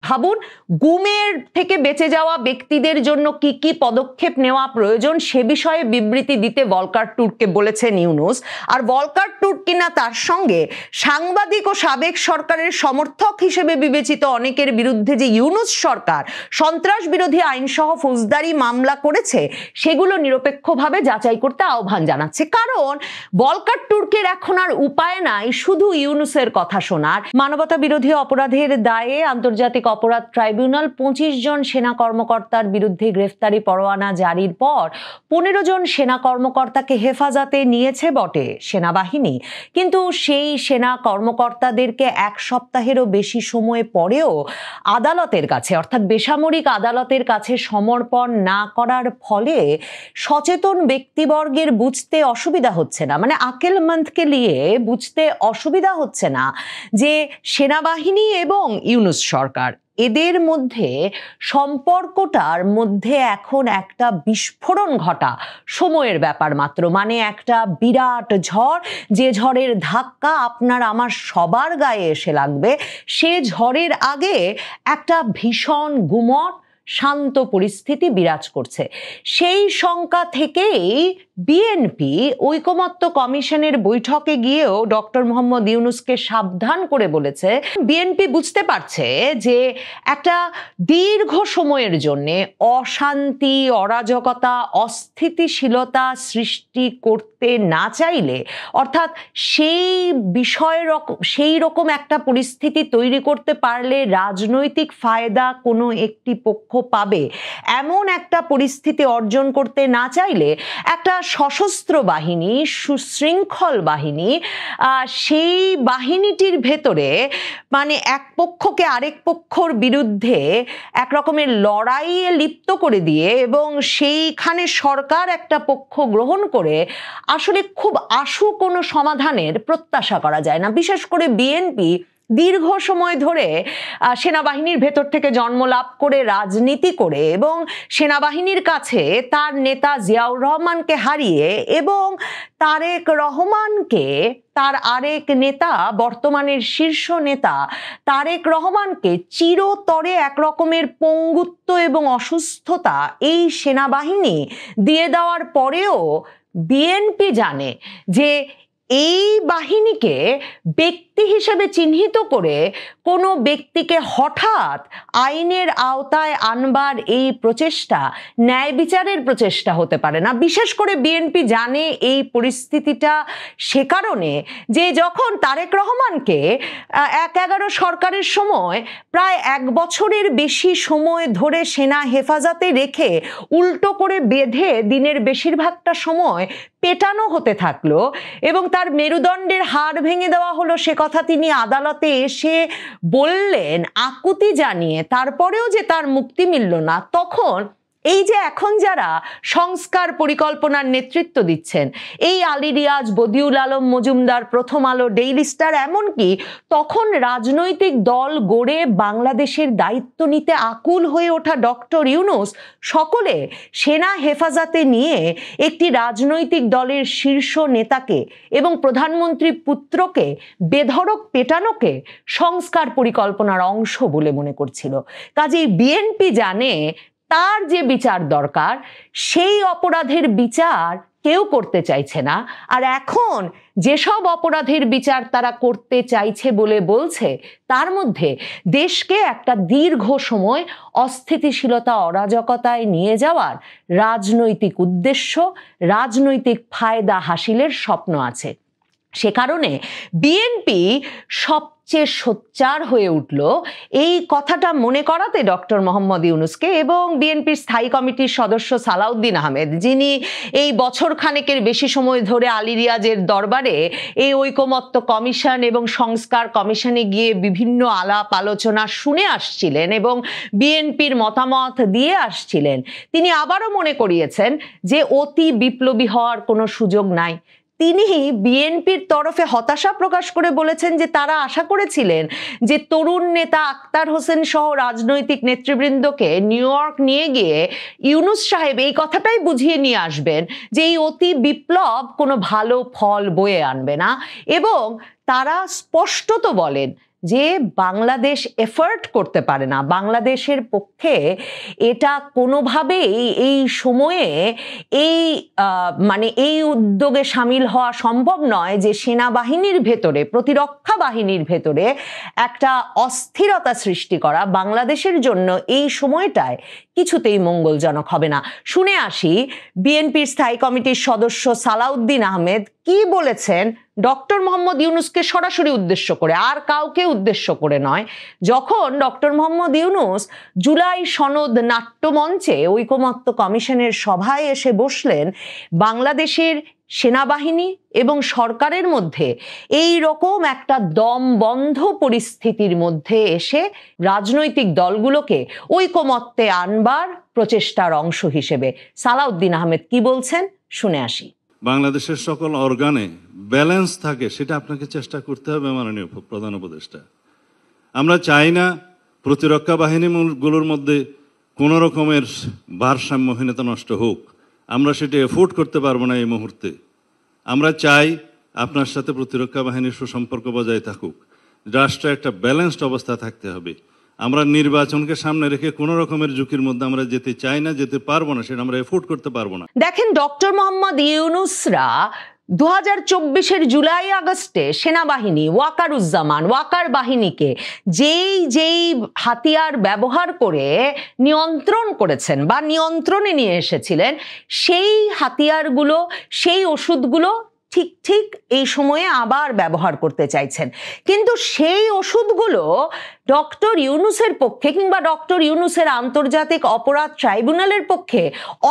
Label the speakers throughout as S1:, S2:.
S1: ভাবুন, গুমের থেকে বেঁচে যাওয়া ব্যক্তিদের জন্য কি কি পদক্ষেপ নেওয়া প্রয়োজন সে বিষয়ে বিবৃতি দিতে ভলকার টুর্ককে বলেছেন ইউনূস। আর ভলকার টুর্ক কিনা তার সঙ্গে সাংবাদিক ও সাবেক সরকারের সমর্থক হিসেবে বিবেচিত অনেকের বিরুদ্ধে যে ইউনূস সরকার সন্ত্রাস বিরোধী আইনসহ ফৌজদারি মামলা করেছে সেগুলো নিরপেক্ষভাবে যাচাই করতে আহ্বান জানাচ্ছে। কারণ ভলকার টুর্কের এখন আর উপায় নাই শুধু ইউনূসের কথা শোনার। মানবতা বিরোধী অপরাধের দায়ে আন্তর্জাতিক অপরাধ ট্রাইব্যুনাল 25 জন সেনা কর্মকর্তার বিরুদ্ধে গ্রেফতারি পরোয়ানা জারির পর 15 জন সেনা কর্মকর্তাকে হেফাজতে নিয়েছে বটে সেনাবাহিনী, কিন্তু সেই সেনা কর্মকর্তাদেরকে এক সপ্তাহেরও বেশি সময় পরেও আদালতের কাছে অর্থাৎ বেসামরিক আদালতের কাছে সমর্পণ না করার ফলে সচেতন ব্যক্তিবর্গের বুঝতে অসুবিধা হচ্ছে না, মানে আকেলমন্দকে নিয়ে বুঝতে অসুবিধা হচ্ছে না যে সেনাবাহিনী এবং ইউনূস সরকার এদের মধ্যে সম্পর্কটার মধ্যে এখন একটা বিস্ফোরণ ঘটা সময়ের ব্যাপার মাত্র। মানে একটা বিরাট ঝড়, যে ঝড়ের ধাক্কা আপনার আমার সবার গায়ে এসে লাগবে, সে ঝড়ের আগে একটা ভীষণ গুমট শান্ত পরিস্থিতি বিরাজ করছে। সেই শঙ্কা থেকেই বিএনপি ঐকমত্য কমিশনের বৈঠকে গিয়েও ডক্টর মোহাম্মদ ইউনূসকে সাবধান করে বলেছে বিএনপি বুঝতে পারছে যে একটা দীর্ঘ সময়ের জন্য অশান্তি, অরাজকতা, অস্থিতিশীলতা সৃষ্টি করতে না চাইলে, অর্থাৎ সেই রকম একটা পরিস্থিতি তৈরি করতে পারলে রাজনৈতিক ফায়দা কোনো একটি পক্ষ পাবে, এমন একটা পরিস্থিতি অর্জন করতে না চাইলে একটা সশস্ত্র বাহিনী, সুশৃঙ্খল বাহিনী, সেই বাহিনীটির ভেতরে মানে এক পক্ষকে আরেক পক্ষর বিরুদ্ধে এক রকমের লড়াইয়ে লিপ্ত করে দিয়ে এবং সেইখানে সরকার একটা পক্ষ গ্রহণ করে আসলে খুব আশু কোনো সমাধানের প্রত্যাশা করা যায় না। বিশেষ করে বিএনপি দীর্ঘ সময় ধরে সেনাবাহিনীর ভেতর থেকে জন্ম লাভ করে রাজনীতি করে এবং সেনাবাহিনীর কাছে তার নেতা জিয়াউর রহমানকে হারিয়ে এবং তারেক রহমানকে, তার আরেক নেতা, বর্তমানের শীর্ষ নেতা তারেক রহমানকে চিরতরে এক রকমের পঙ্গুত্ব এবং অসুস্থতা এই সেনাবাহিনী দিয়ে দেওয়ার পরেও বিএনপি জানে যে এই বাহিনীকে ব্যক্তি হিসেবে চিহ্নিত করে কোনো ব্যক্তিকে হঠাৎ আইনের আওতায় আনবার এই প্রচেষ্টা ন্যায় বিচারের প্রচেষ্টা হতে পারে না। বিশেষ করে বিএনপি জানে এই পরিস্থিতিটা সে কারণে যে যখন তারেক রহমানকে ১/১১ সরকারের সময় প্রায় 1 বছরের বেশি সময় ধরে সেনা হেফাজতে রেখে উল্টো করে বেঁধে দিনের বেশিরভাগটা সময় পেটানো হতে থাকলো এবং তার মেরুদণ্ডের হাড় ভেঙে দেওয়া হলো, সে কথা তিনি আদালতে এসে বললেন আকুতি জানিয়ে, তারপরেও যে তার মুক্তি মিলল না, তখন এই যে এখন যারা সংস্কার পরিকল্পনার নেতৃত্ব দিচ্ছেন, এই আলী রিয়াজ, বদিউল আলম মজুমদার, প্রথম আলো, ডেইলি স্টার, এমনকি তখন রাজনৈতিক দল গড়ে বাংলাদেশের দায়িত্ব নিতে আকুল হয়ে ওঠা ডক্টর ইউনূস, সকলে সেনা হেফাজতে নিয়ে একটি রাজনৈতিক দলের শীর্ষ নেতাকে এবং প্রধানমন্ত্রীর পুত্রকে বেধড়ক পেটানোকে সংস্কার পরিকল্পনার অংশ বলে মনে করছিল। কাজেই বিএনপি জানে তার যে বিচার দরকার সেই অপরাধের বিচার কেউ করতে চাইছে না। আর এখন যেসব অপরাধের বিচার তারা করতে চাইছে বলে বলছে, তার মধ্যে দেশকে একটা দীর্ঘ সময় অস্থিতিশীলতা, অরাজকতায় নিয়ে যাওয়ার রাজনৈতিক উদ্দেশ্য, রাজনৈতিক ফায়দা হাসিলের স্বপ্ন আছে। সে কারণে বিএনপি সবচেয়ে সোচ্চার হয়ে উঠল এই কথাটা মনে করাতে ডক্টর মোহাম্মদ ইউনূসকে এবং বিএনপির স্থায়ী কমিটির সদস্য সালাউদ্দিন আহমেদ, যিনি এই বছর খানেকের বেশি সময় ধরে আলী রিয়াজের দরবারে এই ঐকমত্য কমিশন এবং সংস্কার কমিশনে গিয়ে বিভিন্ন আলাপ আলোচনা শুনে আসছিলেন এবং বিএনপির মতামত দিয়ে আসছিলেন, তিনি আবারও মনে করিয়েছেন যে অতি বিপ্লবী হওয়ার কোনো সুযোগ নাই। তিনি বিএনপির তরফে হতাশা প্রকাশ করে বলেছেন যে তারা আশা করেছিলেন যে তরুণ নেতা আক্তার হোসেন সহ রাজনৈতিক নেতৃবৃন্দকে নিউ ইয়র্ক নিয়ে গিয়ে ইউনূস সাহেব এই কথাটাই বুঝিয়ে নিয়ে আসবেন যে এই অতি বিপ্লব কোনো ভালো ফল বয়ে আনবে না, এবং তারা স্পষ্টত বলেন যে বাংলাদেশ এফার্ট করতে পারে না, বাংলাদেশের পক্ষে এটা কোনোভাবেই এই সময়ে এই উদ্যোগে সামিল হওয়া সম্ভব নয় যে সেনাবাহিনীর ভেতরে, প্রতিরক্ষা বাহিনীর ভেতরে একটা অস্থিরতা সৃষ্টি করা বাংলাদেশের জন্য এই সময়টায় কিছুতেই মঙ্গলজনক হবে না। শুনে আসি বিএনপির স্থায়ী কমিটির সদস্য সালাউদ্দিন আহমেদ কি বলেছেন ডক্টর মোহাম্মদ ইউনূসকে সরাসরি উদ্দেশ্য করে, আর কাউকে উদ্দেশ্য করে নয়। যখন ডক্টর মোহাম্মদ ইউনূস জুলাই সনদ নাট্যমঞ্চে ঐকমত্য কমিশনের সভায় এসে বসলেন, বাংলাদেশের সেনাবাহিনী এবং সরকারের মধ্যে এই রকম একটা দমবন্ধ পরিস্থিতির মধ্যে এসে রাজনৈতিক দলগুলোকে ঐকমত্যে আনবার প্রচেষ্টার অংশ হিসেবে সালাউদ্দিন আহমেদ কি বলছেন শুনে আসি।
S2: বাংলাদেশের সকল অর্গানে ব্যালেন্স থাকে, সেটা আপনাকে চেষ্টা করতে হবে মাননীয় প্রধান উপদেষ্টা। আমরা চাই না প্রতিরক্ষা বাহিনীগুলোর মধ্যে কোনো রকমের ভারসাম্যহীনতা নষ্ট হোক, আমরা সেটা এফোর্ড করতে পারবো না এই মুহূর্তে। আমরা চাই আপনার সাথে প্রতিরক্ষা বাহিনীর সুসম্পর্ক বজায় থাকুক, রাষ্ট্রে একটা ব্যালেন্সড অবস্থা থাকতে হবে। আমরা নির্বাচনকে সামনে রেখে কোনো রকমের ঝুঁকির মধ্যে আমরা যেতে চাই না, যেতে পারবো না, সেটা আমরা এফোর্ড করতে পারবো না।
S1: দেখেন, ডক্টর মোহাম্মদ ইউনূসরা 2024-এর জুলাই আগস্টে সেনাবাহিনী, ওয়াকার বাহিনীকে যেই হাতিয়ার ব্যবহার করে নিয়ন্ত্রণ করেছেন বা নিয়ন্ত্রণে নিয়ে এসেছিলেন, সেই হাতিয়ারগুলো, সেই ওষুধগুলো ঠিক এই সময়ে আবার ব্যবহার করতে চাইছেন। কিন্তু সেই ওষুধগুলো ডক্টর ইউনূসের পক্ষে কিংবা ডক্টর ইউনূসের আন্তর্জাতিক অপরাধ ট্রাইব্যুনালের পক্ষে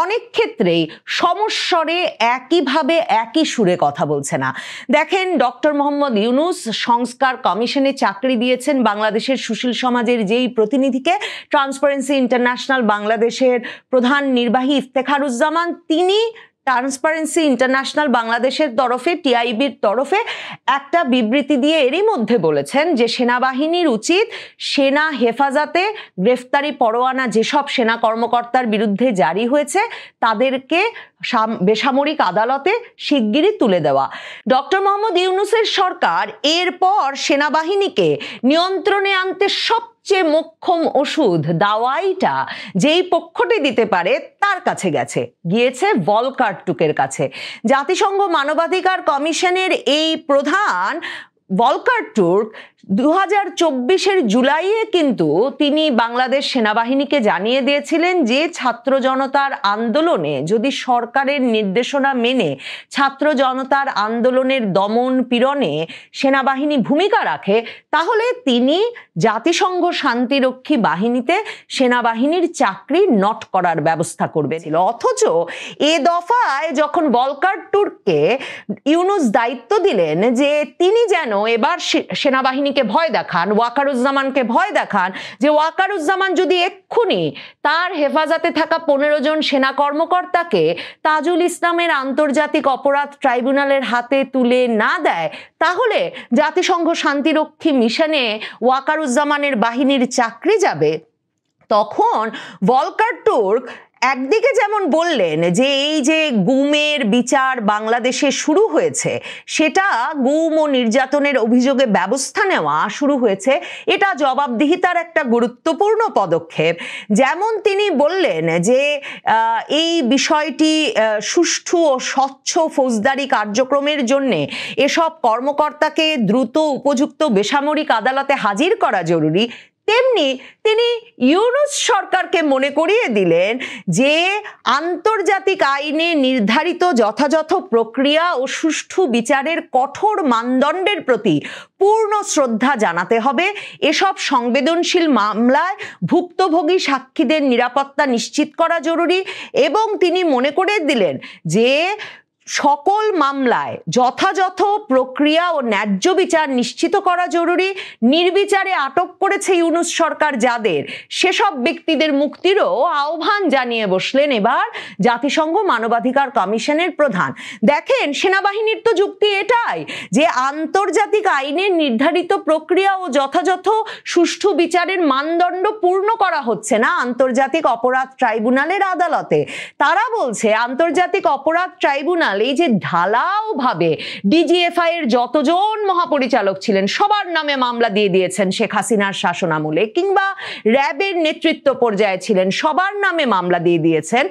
S1: অনেক ক্ষেত্রেই সমস্বরে একইভাবে একই সুরে কথা বলছে না। দেখেন, ডক্টর মোহাম্মদ ইউনূস সংস্কার কমিশনে চাকরি দিয়েছেন বাংলাদেশের সুশীল সমাজের যেই প্রতিনিধিকে, ট্রান্সপারেন্সি ইন্টারন্যাশনাল বাংলাদেশের প্রধান নির্বাহী ইফতেখারুজ্জামান, তিনি ট্রান্সপারেন্সি ইন্টারন্যাশনাল বাংলাদেশের তরফে, টিআইবির তরফে একটা বিবৃতি দিয়ে এরই মধ্যে বলেছেন যে সেনাবাহিনীর উচিত সেনা হেফাজতে গ্রেফতারি পরোয়ানা যেসব সেনা কর্মকর্তার বিরুদ্ধে জারি হয়েছে তাদেরকে বেসামরিক আদালতে শিগগিরই তুলে দেওয়া। ডক্টর মোহাম্মদ ইউনূসের সরকার এরপর সেনাবাহিনীকে নিয়ন্ত্রণে আনতে সবচেয়ে মোক্ষম ওষুধ, দাওয়াইটা যেই পক্ষটি দিতে পারে তার কাছে গিয়েছে ভলকার টুর্কের কাছে। জাতিসংঘ মানবাধিকার কমিশনের এই প্রধান ভলকার টুর্ক 2024-এর জুলাইয়ে কিন্তু তিনি বাংলাদেশ সেনাবাহিনীকে জানিয়ে দিয়েছিলেন যে ছাত্র জনতার আন্দোলনে যদি সরকারের নির্দেশনা মেনে ছাত্র জনতার আন্দোলনের দমন পীড়নে সেনাবাহিনী ভূমিকা রাখে, তাহলে তিনি জাতিসংঘ শান্তিরক্ষী বাহিনীতে সেনাবাহিনীর চাকরি নট করার ব্যবস্থা করবে। অথচ এ দফায় যখন ভলকার টুর্ককে ইউনূস দায়িত্ব দিলেন যে তিনি যেন এবার সেনাবাহিনীকে ভয় দেখান, ওয়াকারুজ্জামানকে ভয় দেখান, যে ওয়াকারুজ্জামান যদি এক্ষুনি তার হেফাজতে থাকা 15 জন সেনা কর্মকর্তাকে তাজুল ইসলামের আন্তর্জাতিক অপরাধ ট্রাইব্যুনালের হাতে তুলে না দেয়, তাহলে জাতিসংঘ শান্তিরক্ষী মিশনে ওয়াকারুজ্জামানের বাহিনীর চাকরি যাবে। তখন ভলকার টুর্ক একদিকে যেমন বললেন যে এই যে গুমের বিচার বাংলাদেশে শুরু হয়েছে, সেটা গুম ও নির্যাতনের অভিযোগে ব্যবস্থা নেওয়া শুরু হয়েছে, এটা জবাবদিহিতার একটা গুরুত্বপূর্ণ পদক্ষেপ। যেমন তিনি বললেন যে এই বিষয়টি সুষ্ঠু ও স্বচ্ছ ফৌজদারি কার্যক্রমের জন্য এসব কর্মকর্তাকে দ্রুত উপযুক্ত বেসামরিক আদালতে হাজির করা জরুরি। তেমনি তিনি ইউনূস সরকারকে মনে করিয়ে দিলেন যে আন্তর্জাতিক আইনে নির্ধারিত যথাযথ প্রক্রিয়া ও সুষ্ঠু বিচারের কঠোর মানদণ্ডের প্রতি পূর্ণ শ্রদ্ধা জানাতে হবে। এসব সংবেদনশীল মামলায় ভুক্তভোগী সাক্ষীদের নিরাপত্তা নিশ্চিত করা জরুরি এবং তিনি মনে করে দিলেন যে সকল মামলায় যথাযথ প্রক্রিয়া ও ন্যায্য বিচার নিশ্চিত করা জরুরি। নির্বিচারে আটক করেছে ইউনূস সরকার যাদের, সেসব ব্যক্তিদের মুক্তিরও আহ্বান জানিয়ে বসলেন এবার জাতিসংঘ মানবাধিকার কমিশনের প্রধান। দেখেন, সেনাবাহিনীর তো যুক্তি এটাই যে আন্তর্জাতিক আইনে নির্ধারিত প্রক্রিয়া ও যথাযথ সুষ্ঠু বিচারের মানদণ্ড পূর্ণ করা হচ্ছে না আন্তর্জাতিক অপরাধ ট্রাইব্যুনালের আদালতে। তারা বলছে আন্তর্জাতিক অপরাধ ট্রাইব্যুনাল এই যে ঢালাও ভাবে ডিজিএফআই এর যতজন মহাপরিচালক ছিলেন সবার নামে মামলা দিয়ে দিয়েছেন শেখ হাসিনার শাসনামলে, কিংবা র্যাবের নেতৃত্ব পর্যায়ে ছিলেন সবার নামে মামলা দিয়ে দিয়েছেন,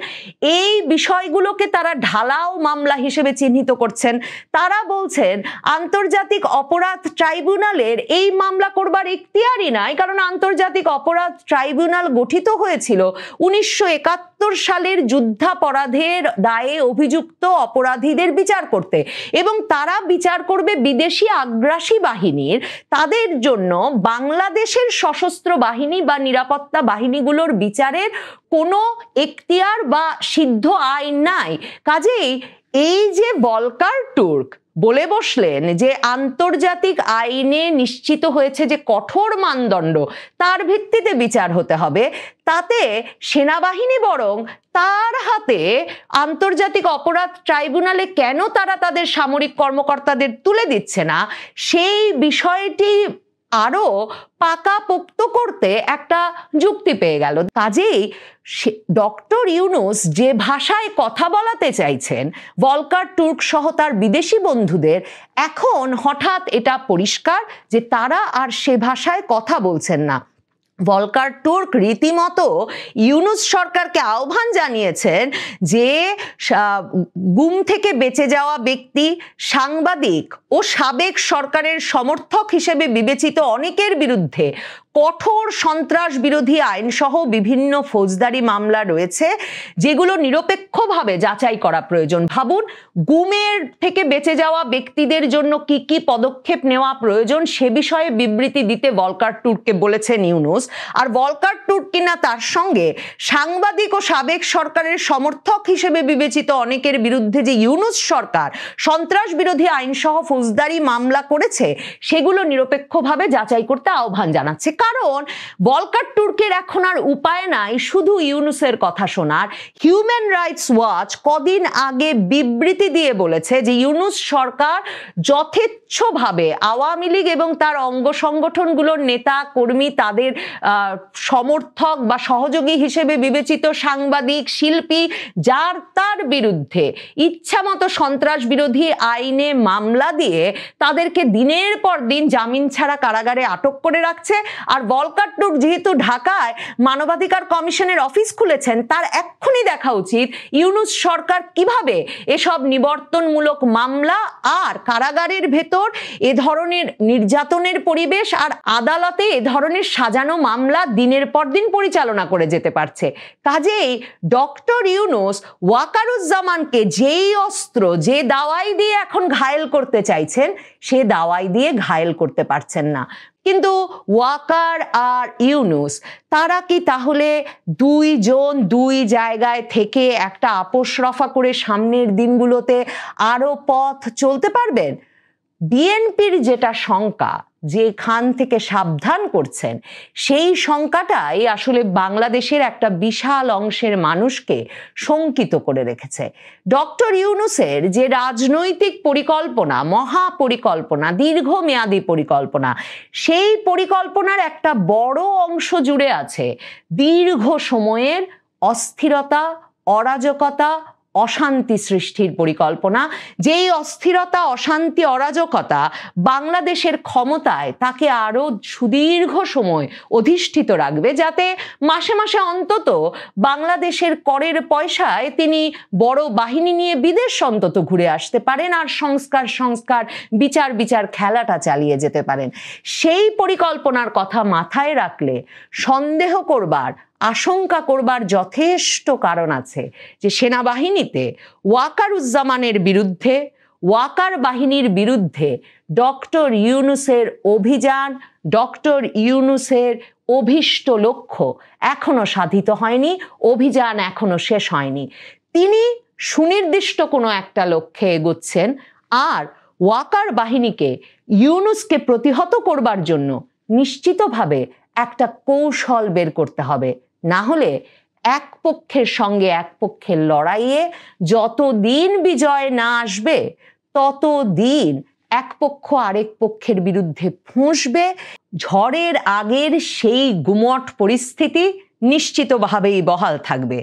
S1: এই বিষয়গুলোকে তারা ঢালাও মামলা হিসেবে চিহ্নিত করছেন। তারা বলছেন আন্তর্জাতিক অপরাধ ট্রাইব্যুনালের এই মামলা করবার ইখতিয়ারই নাই, কারণ আন্তর্জাতিক অপরাধ ট্রাইব্যুনাল গঠিত হয়েছিল 1971 সালের যুদ্ধাপরাধের দায়ে অভিযুক্ত অপরাধীদের বিচার করতে, এবং তারা বিচার করবে বিদেশি আগ্রাসী বাহিনীর। তাদের জন্য বাংলাদেশের সশস্ত্র বাহিনী বা নিরাপত্তা বাহিনীগুলোর বিচারের কোনো এখতিয়ার বা সিদ্ধ আইন নাই। কাজেই এই যে ভলকার তুর্ক বলে বসলেন যে আন্তর্জাতিক আইনে নিশ্চিত হয়েছে যে কঠোর মানদণ্ড, তার ভিত্তিতে বিচার হতে হবে, তাতে সেনাবাহিনী বরং তার হাতে আন্তর্জাতিক অপরাধ ট্রাইব্যুনালে কেন তারা তাদের সামরিক কর্মকর্তাদের তুলে দিচ্ছে না, সেই বিষয়টি আরো পাকাপোক্ত করতে একটা যুক্তি পেয়ে গেল। কাজেই ডক্টর ইউনূস যে ভাষায় কথা বলাতে চাইছেন ভলকার তুর্ক সহ তার বিদেশি বন্ধুদের, এখন হঠাৎ এটা পরিষ্কার যে তারা আর সে ভাষায় কথা বলছেন না। ভলকার তুর্ক রীতিমতো ইউনূস সরকারকে আহ্বান জানিয়েছেন যে গুম থেকে বেঁচে যাওয়া ব্যক্তি, সাংবাদিক ও সাবেক সরকারের সমর্থক হিসেবে বিবেচিত অনেকের বিরুদ্ধে কঠোর সন্ত্রাস বিরোধী আইন সহ বিভিন্ন ফৌজদারি মামলা রয়েছে, যেগুলো নিরপেক্ষভাবে যাচাই করা প্রয়োজন। ভাবুন, গুমের থেকে বেঁচে যাওয়া ব্যক্তিদের জন্য কি কি পদক্ষেপ নেওয়া প্রয়োজন সে বিষয়ে বিবৃতি দিতে ভলকার তুর্ককে বলেছেন ইউনূস। আর ভলকার তুর্ক কিনা তার সঙ্গে সাংবাদিক ও সাবেক সরকারের সমর্থক হিসেবে বিবেচিত অনেকের বিরুদ্ধে যে ইউনূস সরকার সন্ত্রাস বিরোধী আইন সহ ফৌজদারি মামলা করেছে সেগুলো নিরপেক্ষভাবে যাচাই করতে আহ্বান জানাচ্ছে। কারণ ভলকার তুর্কের এখন আর উপায় নাই শুধু ইউনূসের কথা শোনার। হিউম্যান রাইটস ওয়াচ কদিন আগে বিবৃতি দিয়ে বলেছে যে ইউনূস সরকার যথেচ্ছভাবে আওয়ামী লীগ এবং তার অঙ্গ সংগঠনগুলোর নেতা কর্মী, তাদের সমর্থক বা সহযোগী হিসেবে বিবেচিত সাংবাদিক, শিল্পী, যার তার বিরুদ্ধে ইচ্ছামতো সন্ত্রাস বিরোধী আইনে মামলা দিয়ে তাদেরকে দিনের পর দিন জামিন ছাড়া কারাগারে আটক করে রাখছে। আর ভলকার তুর্ক যেহেতু ঢাকায় মানবাধিকার কমিশনের অফিস খুলেছেন, তার এক্ষুনি দেখা উচিত ইউনূস সরকার কিভাবে এসব নিবর্তনমূলক মামলা আর কারাগারের ভেতর এ ধরনের নির্যাতনের পরিবেশ আর আদালতে এ ধরনের সাজানো মামলা দিনের পর দিন পরিচালনা করে যেতে পারছে। কাজেই ডক্টর ইউনূস ওয়াকারুজ্জামানকে যেই অস্ত্র, যে দাওয়াই দিয়ে এখন ঘায়েল করতে চাইছেন, সে দাওয়াই দিয়ে ঘায়েল করতে পারছেন না। কিন্তু ওয়াকার আর ইউনূস তারা কি তাহলে দুইজন দুই জায়গায় থেকে একটা আপোষ রফা করে সামনের দিনগুলোতে আরো পথ চলতে পারবেন? বিএনপির যেটা শঙ্কা, যেখান থেকে সাবধান করছেন, সেই শঙ্কাটাই আসলে বাংলাদেশের একটা বিশাল অংশের মানুষকে শঙ্কিত করে রেখেছে। ডক্টর ইউনূসের যে রাজনৈতিক পরিকল্পনা, মহাপরিকল্পনা, দীর্ঘমেয়াদী পরিকল্পনা, সেই পরিকল্পনার একটা বড় অংশ জুড়ে আছে দীর্ঘ সময়ের অস্থিরতা, অরাজকতা, অশান্তি সৃষ্টির পরিকল্পনা। যেই অস্থিরতা, অশান্তি, অরাজকতা বাংলাদেশের ক্ষমতায় তাকে আরো সুদীর্ঘ সময় অধিষ্ঠিত রাখবে, যাতে মাসে মাসে অন্তত বাংলাদেশের করের পয়সায় তিনি বড় বাহিনী নিয়ে বিদেশ অন্তত ঘুরে আসতে পারেন আর সংস্কার বিচার খেলাটা চালিয়ে যেতে পারেন। সেই পরিকল্পনার কথা মাথায় রাখলে সন্দেহ করবার, আশঙ্কা করবার যথেষ্ট কারণ আছে যে সেনাবাহিনীতে ওয়াকারুজ্জামানের বিরুদ্ধে, ওয়াকার বাহিনীর বিরুদ্ধে ডক্টর ইউনূসের অভিযান, ডক্টর ইউনূসের অভীষ্ট লক্ষ্য এখনো সাধিত হয়নি, অভিযান এখনো শেষ হয়নি। তিনি সুনির্দিষ্ট কোনো একটা লক্ষ্যে এগোচ্ছেন, আর ওয়াকার বাহিনীকে, ইউনূসকে প্রতিহত করবার জন্য নিশ্চিতভাবে একটা কৌশল বের করতে হবে। না হলে এক পক্ষের সঙ্গে এক পক্ষের লড়াইয়ে যতদিন বিজয় না আসবে, ততদিন এক পক্ষ আরেক পক্ষের বিরুদ্ধে ফুঁসবে। ঝড়ের আগের সেই গুমট পরিস্থিতি নিশ্চিতভাবেই বহাল থাকবে।